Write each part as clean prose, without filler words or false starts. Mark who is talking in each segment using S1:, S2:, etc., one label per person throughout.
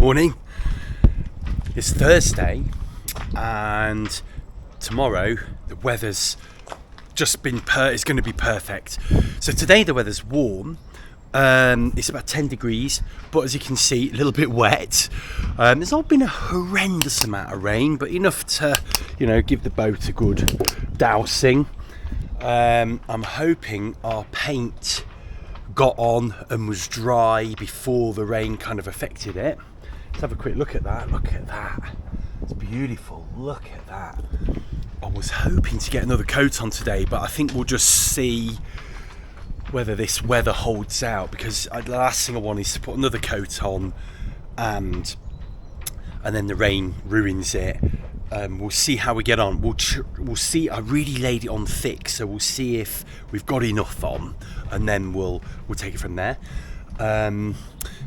S1: Morning. It's Thursday and tomorrow the weather's just been it's going to be perfect. So today the weather's warm. It's about 10 degrees, but as you can see, a little bit wet. There's not been a horrendous amount of rain, but enough to, give the boat a good dousing. I'm hoping our paint got on and was dry before the rain kind of affected it. Let's have a quick look at that. Look at that. It's beautiful. Look at that. I was hoping to get another coat on today, but I think we'll just see whether this weather holds out, because the last thing I want is to put another coat on and then the rain ruins it. We'll see how we get on. We'll see. I really laid it on thick, so we'll see if we've got enough on, and then we'll take it from there.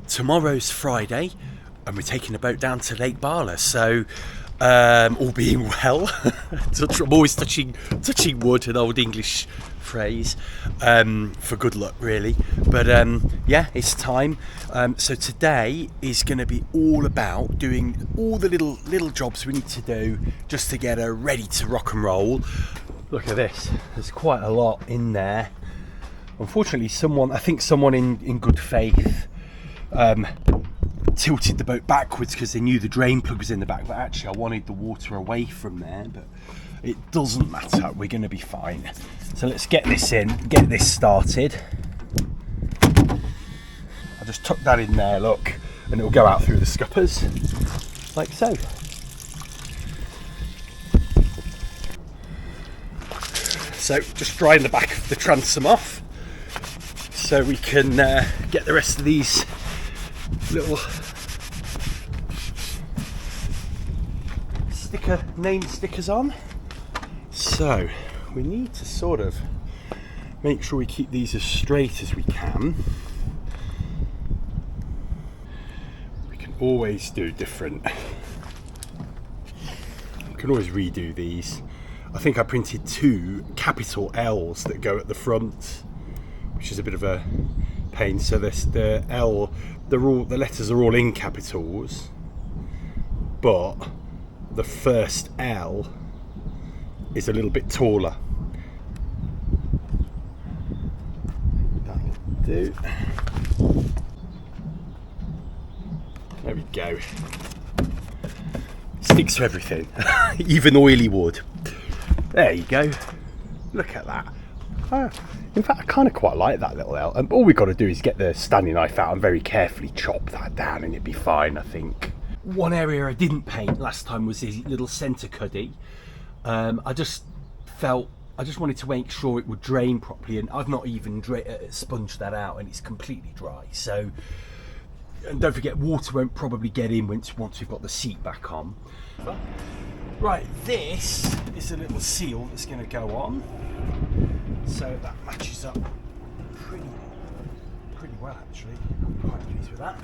S1: Tomorrow's Friday, and we're taking a boat down to Lake Bala. So, all being well, I'm always touching wood, an old English phrase, for good luck, really. But yeah, it's time. So today is going to be all about doing all the little jobs we need to do just to get her ready to rock and roll. Look at this. There's quite a lot in there. Unfortunately, someone in good faith tilted the boat backwards because they knew the drain plug was in the back, but actually I wanted the water away from there, but it doesn't matter, we're going to be fine. So let's get this started. I'll just tuck that in there, look, and it'll go out through the scuppers like so. So just drying the back of the transom off so we can get the rest of these little name stickers on. So we need to sort of make sure we keep these as straight as we can. We can always do different. We can always redo these. I think I printed 2 capital L's that go at the front, which is a bit of a pain. So the L, the letters are all in capitals, but the first L is a little bit taller. That'll do. There we go. Sticks to everything, even oily wood. There you go. Look at that. In fact, I kind of quite like that little L. And all we've got to do is get the Stanley knife out and very carefully chop that down, and it'd be fine, I think. One area I didn't paint last time was this little centre cuddy. I just wanted to make sure it would drain properly, and I've not even sponged that out, and it's completely dry. So, and don't forget, water won't probably get in once we've got the seat back on. Right, this is a little seal that's going to go on, so that matches up pretty well, actually. I'm quite pleased with that.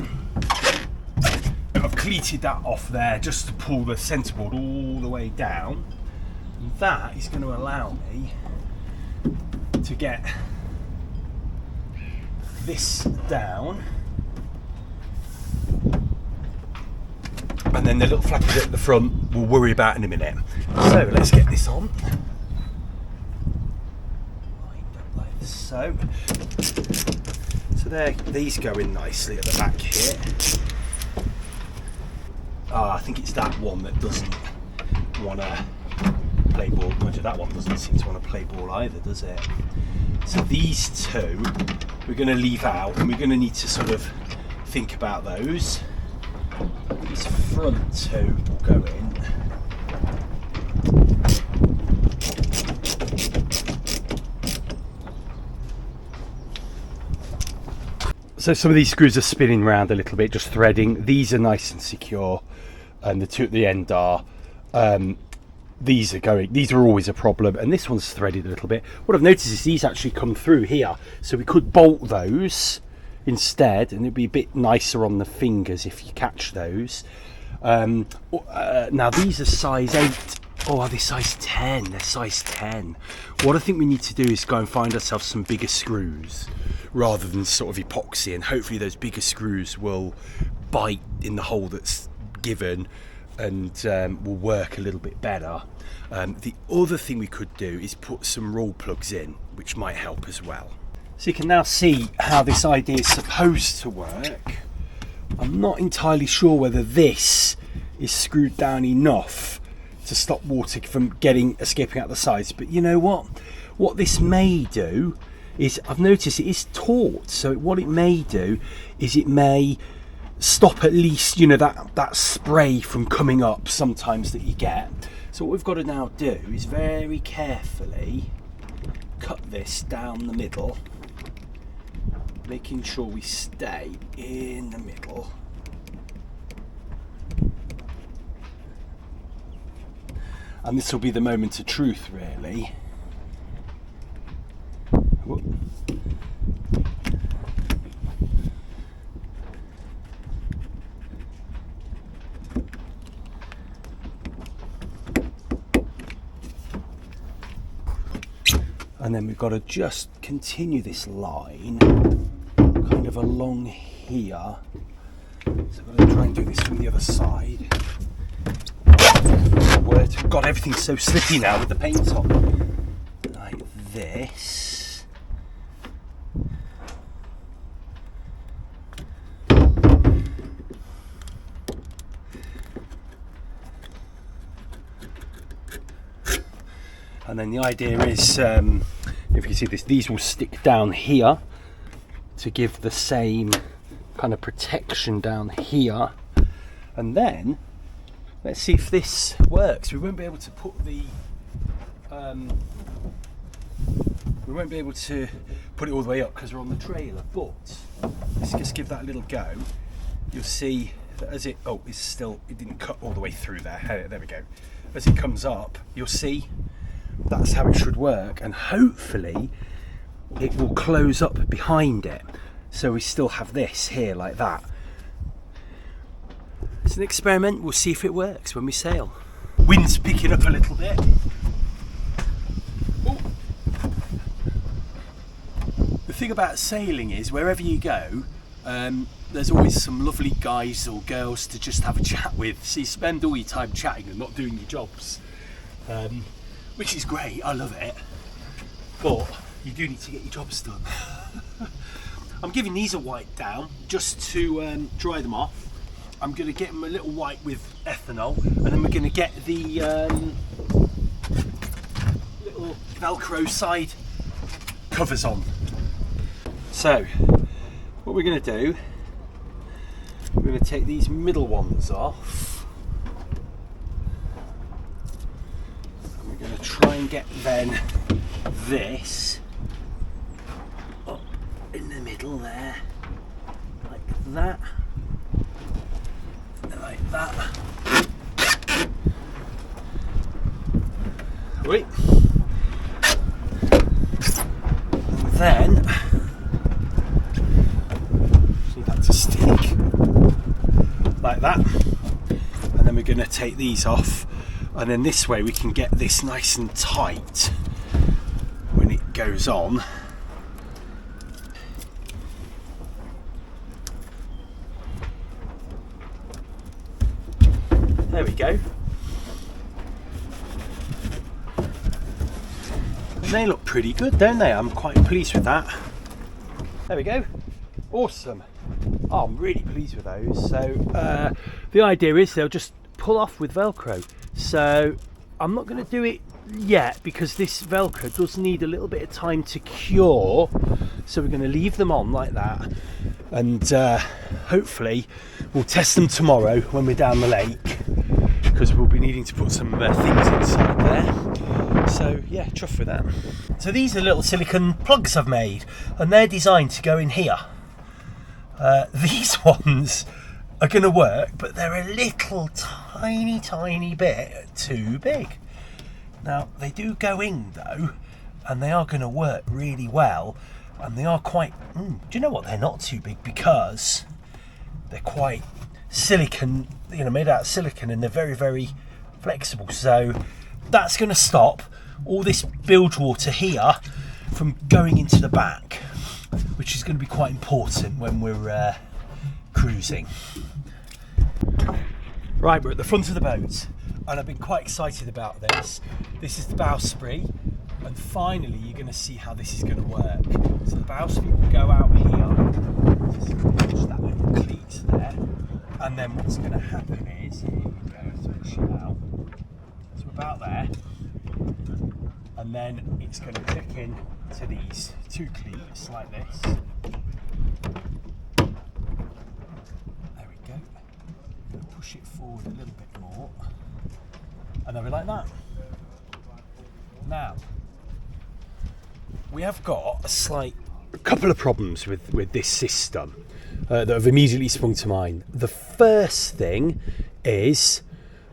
S1: I've cleated that off there just to pull the centreboard all the way down, and that is going to allow me to get this down, and then the little flappers at the front we'll worry about in a minute. So let's get this on. Like so. So there, these go in nicely at the back here. I think it's that one that doesn't want to play ball. That one doesn't seem to want to play ball either, does it? So these two we're going to leave out, and we're going to need to sort of think about those. These front 2 will go in. So some of these screws are spinning around a little bit, just threading. These are nice and secure, and the 2 at the end are. These are always a problem, and this one's threaded a little bit. What I've noticed is these actually come through here, so we could bolt those instead, and it'd be a bit nicer on the fingers if you catch those. Now these are size 8. Oh, are they size 10? They're size 10. What I think we need to do is go and find ourselves some bigger screws. rather than sort of epoxy, and hopefully those bigger screws will bite in the hole that's given and will work a little bit better. The other thing we could do is put some roll plugs in, which might help as well. So you can now see how this idea is supposed to work. I'm not entirely sure whether this is screwed down enough to stop water from escaping out the sides, but you know what this may do is, I've noticed it is taut, so what it may do is it may stop at least, you know, that spray from coming up sometimes that you get. So what we've got to now do is very carefully cut this down the middle, making sure we stay in the middle. And this will be the moment of truth, really. Whoop. And then we've got to just continue this line kind of along here. So I've got to try and do this from the other side. God, everything's so slippy now with the paint on. Like this. And then the idea is, if you can see this, these will stick down here to give the same kind of protection down here. And then let's see if this works. We won't be able to put the it all the way up because we're on the trailer, but let's just give that a little go. You'll see that as it didn't cut all the way through there. There we go. As it comes up, you'll see that's how it should work, and hopefully it will close up behind it, so we still have this here like that. It's an experiment. We'll see if it works when we sail. Wind's picking up a little bit. Ooh. The thing about sailing is wherever you go, there's always some lovely guys or girls to just have a chat with. So you spend all your time chatting and not doing your jobs, which is great. I love it, but you do need to get your jobs done. I'm giving these a wipe down just to dry them off. I'm going to get them a little wipe with ethanol, and then we're going to get the little Velcro side covers on. So what we're going to do, we're going to take these middle ones off, and we're going to try and get then this up in the middle there, like that. Like that. Wait. And then need that to stick like that. And then we're going to take these off, and then this way we can get this nice and tight when it goes on. There we go. They look pretty good, don't they? I'm quite pleased with that. There we go. Awesome. Oh, I'm really pleased with those. So the idea is they'll just pull off with Velcro. So I'm not going to do it yet because this Velcro does need a little bit of time to cure. So we're going to leave them on like that, and hopefully we'll test them tomorrow when we're down the lake, because we'll be needing to put some things inside there. So yeah, chuffed with that. So these are little silicone plugs I've made, and they're designed to go in here. These ones are going to work, but they're a little tiny bit too big. Now they do go in though, and they are going to work really well, and they are quite, do you know what, they're not too big because they're quite silicone, you know, made out of silicone, and they're very flexible. So that's going to stop all this bilge water here from going into the back. which is going to be quite important when we're cruising. Right, we're at the front of the boat, and I've been quite excited about this. This is the bowsprit, and finally you're going to see how this is going to work. So the bowsprit will go out here, just that little cleat there, and then what's going to happen is, here we go, let's push it out. So we're about there, and then it's going to click in to these two cleats like this. There we go. I'm going to push it forward a little bit more, and then we're like that. Now, we have got a couple of problems with this system that have immediately sprung to mind. The first thing is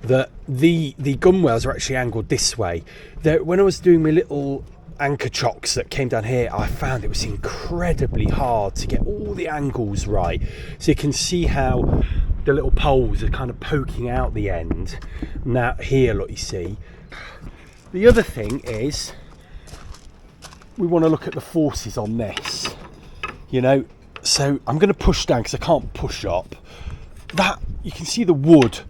S1: that the gunwales are actually angled this way. When I was doing my little anchor chocs that came down here, I found it was incredibly hard to get all the angles right. So you can see how the little poles are kind of poking out the end. Now here, look, you see. The other thing is, we want to look at the forces on this, you know. So I'm going to push down because I can't push up. That, you can see the wood,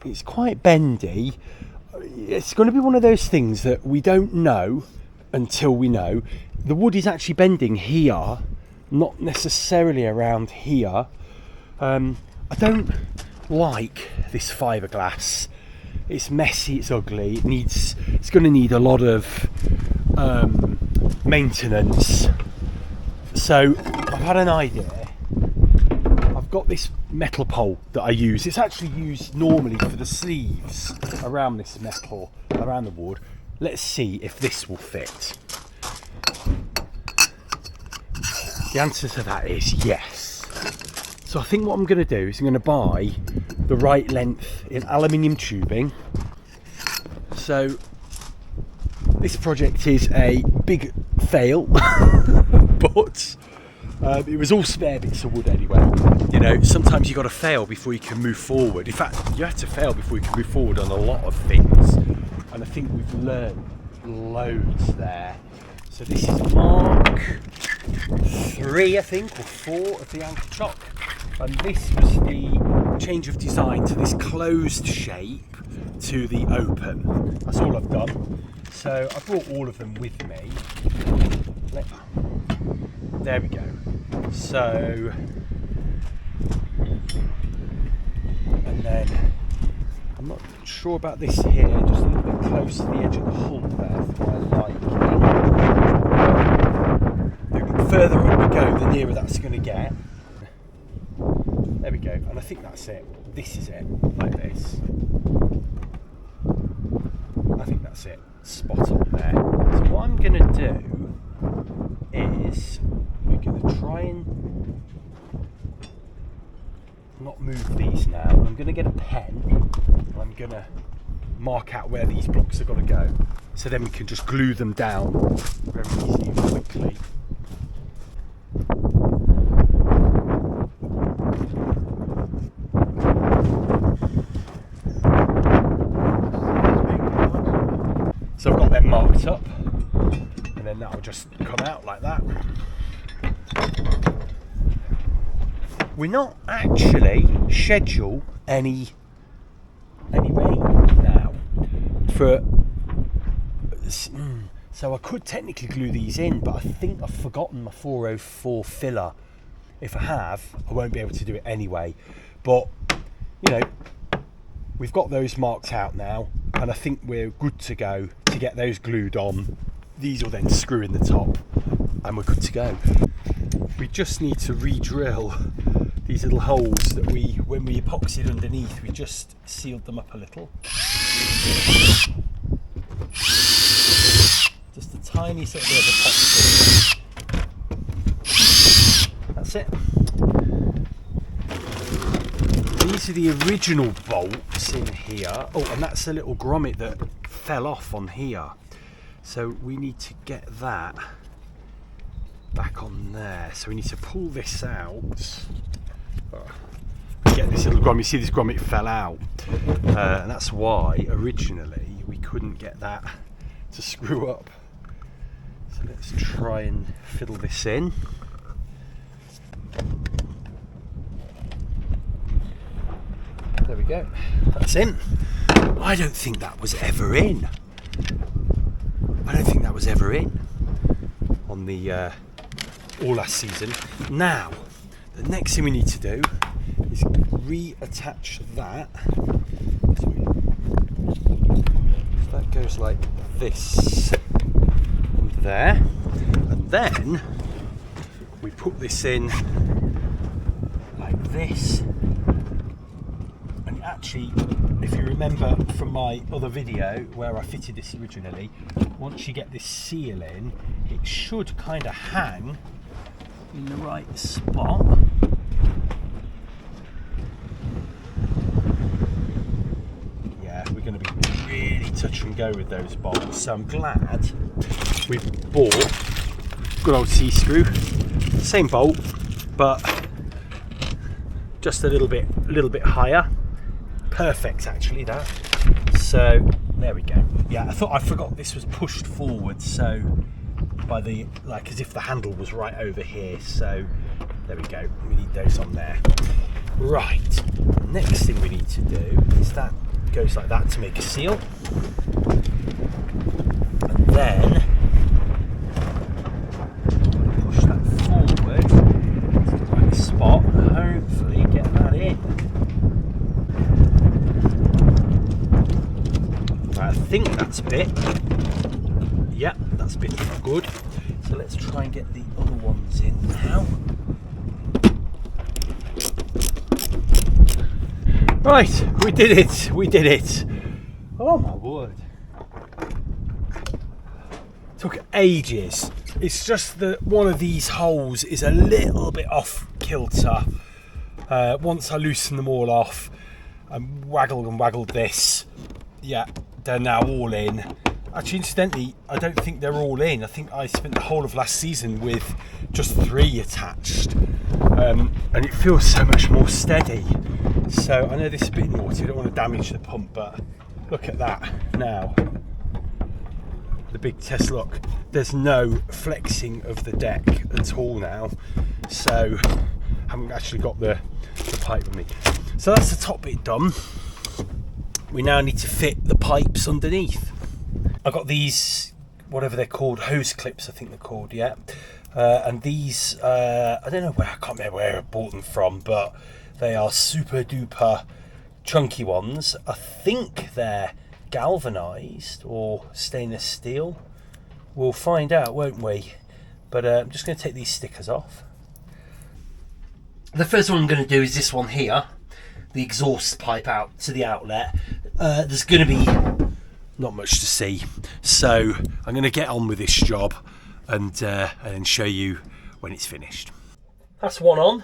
S1: it's quite bendy. It's going to be one of those things that we don't know until we know. The wood is actually bending here, not necessarily around here. I don't like this fiberglass. It's messy, it's ugly, it's going to need a lot of maintenance. So I've had an idea. I've got this metal pole that I use. It's actually used normally for the sleeves around this metal, around the wood. Let's see if this will fit. The answer to that is yes. So I think what I'm going to do is I'm going to buy the right length in aluminium tubing. So this project is a big fail, but it was all spare bits of wood anyway. You know, sometimes you've got to fail before you can move forward. In fact, you have to fail before you can move forward on a lot of things. And I think we've learned loads there. So this is Mark 3, I think, or 4 of the anchor chock. And this was the change of design to this closed shape to the open. That's all I've done. So I brought all of them with me. There we go. So, and then I'm not sure about this here, just a little bit close to the edge of the hull there for my liking. The further up we go, the nearer that's going to get. There we go, and I think that's it. This is it, like this. I think that's it, spot on there. So what I'm going to do is, we're going to try and not move these now. I'm going to get a pen, and I'm going to mark out where these blocks are going to go, so then we can just glue them down very easily and quickly. So I've got them marked up, and then that'll just come out like that. We're not actually schedule any rain now for, so I could technically glue these in, but I think I've forgotten my 404 filler. If I have, I won't be able to do it anyway. But you know, we've got those marked out now, and I think we're good to go to get those glued on. These will then screw in the top, and we're good to go. We just need to re-drill these little holes that when we epoxied underneath, we just sealed them up a little. Just a tiny sort of bit of epoxy. That's it. These are the original bolts in here. Oh, and that's a little grommet that fell off on here. So we need to get that back on there. So we need to pull this out. Get this little grommet. You see this grommet fell out. And that's why originally we couldn't get that to screw up. So let's try and fiddle this in. There we go, that's in. I don't think that was ever in. I don't think that was ever in on the all last season. Now, the next thing we need to do is reattach that. So that goes like this and there, and then we put this in like this. And actually, if you remember from my other video where I fitted this originally, once you get this seal in, it should kind of hang in the right spot. Yeah, we're going to be really touch and go with those bolts, so I'm glad we bought good old C-screw, same bolt, but just a little bit higher. Perfect, actually, that. So there we go. Yeah, I forgot this was pushed forward, so by the, like, as if the handle was right over here. So there we go, we need those on there. Right, next thing we need to do is that goes like that to make a seal, and then push that forward to the right spot and hopefully get that in. I think that's bit. Yeah, that's bit good. So let's try and get the other ones in now. Right, we did it. We did it. Oh my word. Took ages. It's just that one of these holes is a little bit off kilter. Once I loosened them all off and waggled this, yeah, they're now all in. Actually, incidentally, I don't think they're all in. I think I spent the whole of last season with just 3 attached, and it feels so much more steady. So I know this is a bit naughty, I don't want to damage the pump, but look at that now. The big test, look, there's no flexing of the deck at all now, so I haven't actually got the pipe with me. So that's the top bit done. We now need to fit the pipes underneath. I've got these, whatever they're called, hose clips I think they're called, yeah. And these, I don't know where, I can't remember where I bought them from, but they are super duper chunky ones. I think they're galvanised or stainless steel. We'll find out, won't we? But I'm just going to take these stickers off. The first one I'm going to do is this one here, the exhaust pipe out to the outlet. There's going to be not much to see, so I'm going to get on with this job and then show you when it's finished. That's one on.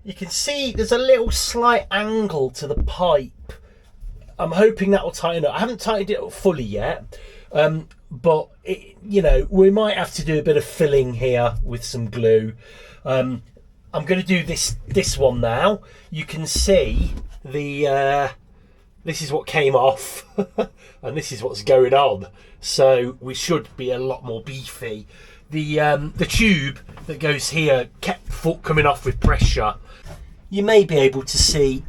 S1: You can see there's a little slight angle to the pipe. I'm hoping that will tighten up. I haven't tightened it up fully yet, but it, you know, we might have to do a bit of filling here with some glue. I'm going to do this one now. You can see the this is what came off and this is what's going on, so we should be a lot more beefy. The tube that goes here kept coming off with pressure. You may be able to see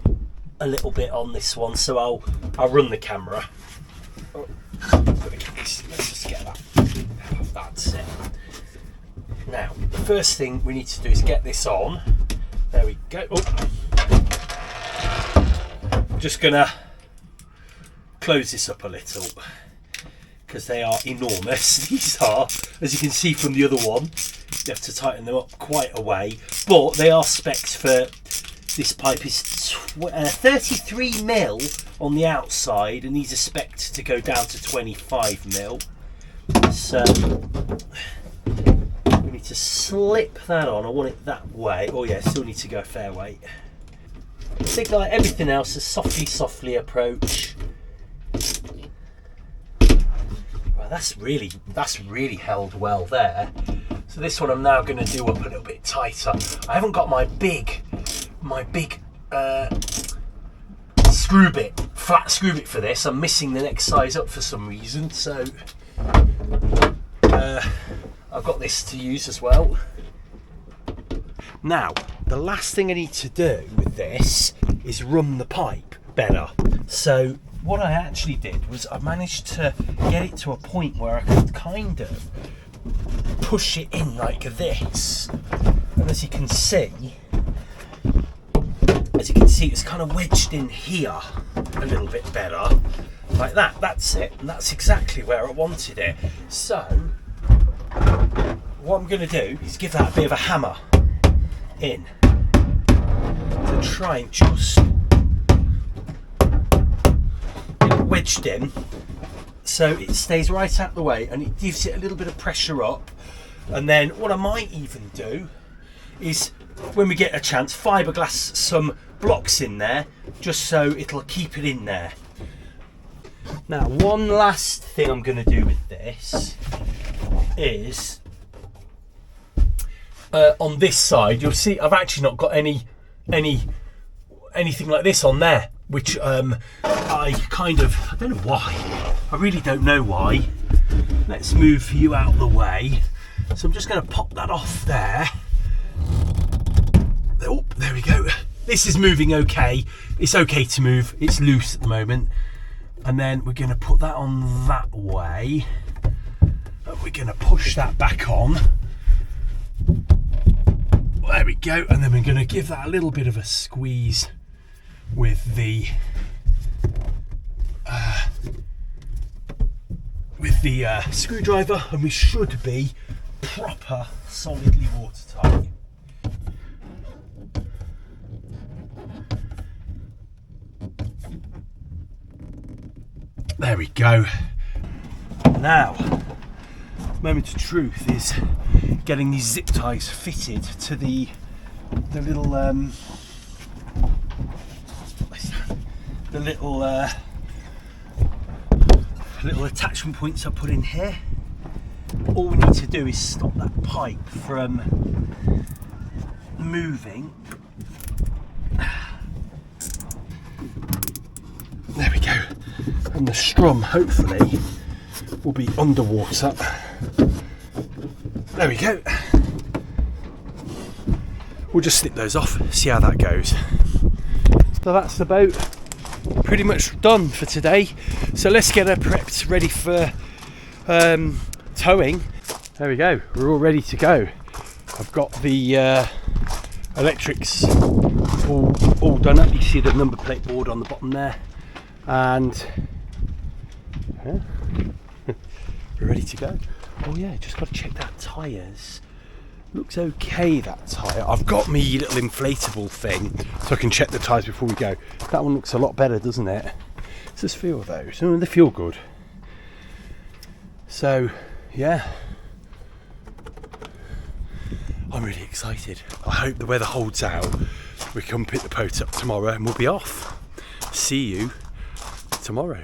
S1: a little bit on this one, so I'll run the camera. Oh, let's just get that. That's it. Now, the first thing we need to do is get this on. There we go. Oh. I'm just gonna close this up a little because they are enormous. These are, as you can see from the other one, you have to tighten them up quite a way, but they are specced for, this pipe is 33 mil on the outside, and these are specced to go down to 25 mil. So we need to slip that on. I want it that way. Oh yeah, still need to go a fair weight. I think like everything else, a softly approach. Well, that's really held well there. So this one I'm now going to do up a little bit tighter. I haven't got my big screw bit, flat screw bit for this. I'm missing the next size up for some reason, so I've got this to use as well. Now, the last thing I need to do with this is run the pipe better. So what I actually did was I managed to get it to a point where I could kind of push it in like this. And as you can see, it's kind of wedged in here a little bit better. Like that, that's it. And that's exactly where I wanted it. So what I'm going to do is give that a bit of a hammer in to try and just get it wedged in so it stays right out the way and it gives it a little bit of pressure up. And then what I might even do is, when we get a chance, fiberglass some blocks in there just so it'll keep it in there. Now, one last thing I'm going to do with this is on this side, you'll see I've actually not got anything like this on there, which I don't know why. I really don't know why. Let's move you out of the way. So I'm just going to pop that off there. Oh, there we go. This is moving okay. It's okay to move. It's loose at the moment. And then we're going to put that on that way. And we're going to push that back on. There we go. And then we're going to give that a little bit of a squeeze with the screwdriver, and we should be proper solidly watertight. There we go. Now, moment of truth is getting these zip ties fitted to the little little attachment points I put in here. All we need to do is stop that pipe from moving. There we go. And the strum hopefully will be underwater. There we go. We'll just snip those off, see how that goes. So that's about pretty much done for today. So let's get her prepped, ready for towing. There we go, we're all ready to go. I've got the electrics all done up. You see the number plate board on the bottom there, and we're ready to go. Oh yeah, just got to check that tyres. Looks okay, that tyre. I've got me little inflatable thing so I can check the tyres before we go. That one looks a lot better, doesn't it? Let's just feel those. Oh, they feel good. So yeah, I'm really excited. I hope the weather holds out. We can pick the boat up tomorrow and we'll be off. See you tomorrow.